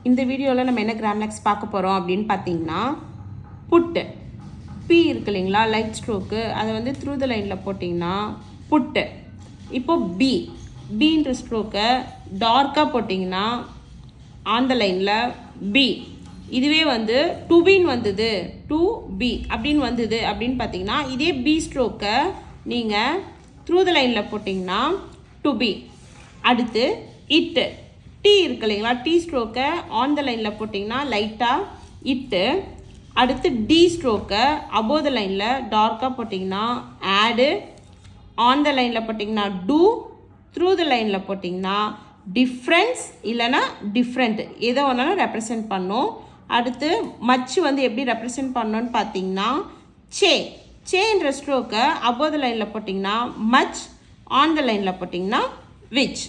இந்த வீடியோவில் நம்ம என்ன கிராம்லெக்ஸ் பார்க்க போகிறோம் அப்படின்னு பார்த்தீங்கன்னா, புட்டு பி இருக்கு இல்லைங்களா, லைட் ஸ்ட்ரோக்கு, அதை வந்து த்ரூ த லைனில் போட்டிங்கன்னா புட்டு. இப்போது பீன்ற ஸ்ட்ரோக்கை டார்க்காக போட்டிங்கன்னா ஆன் த லைனில் பி. இதுவே வந்து டு பின்னு வந்தது, டு பி அப்படின்னு வந்தது அப்படின்னு பார்த்தீங்கன்னா, இதே பி ஸ்ட்ரோக்கை நீங்கள் த்ரூ த லைனில் போட்டிங்கன்னா டு பி. அடுத்து இட்டு டி இருக்கு இல்லைங்களா, டி ஸ்ட்ரோக்கை ஆன் த லைனில் போட்டிங்கன்னா லைட்டாக இட்டு. அடுத்து டி ஸ்ட்ரோக்கை அபோவ் த லைனில் டார்க்காக போட்டிங்கன்னா ஆடு, ஆன் த லைனில் போட்டிங்கன்னா டூ, த்ரூ த லைனில் போட்டிங்கன்னா டிஃப்ரென்ஸ் இல்லைனா டிஃப்ரெண்ட், எதை ஒன்றாலும் ரெப்ரசன்ட் பண்ணும். அடுத்து மச்சு வந்து எப்படி ரெப்ரசன்ட் பண்ணோன்னு பார்த்தீங்கன்னா சேன்ற ஸ்ட்ரோக்கை அபோவ் த லைனில் போட்டிங்கன்னா மச், ஆன் த லைனில் போட்டிங்கன்னா விச்.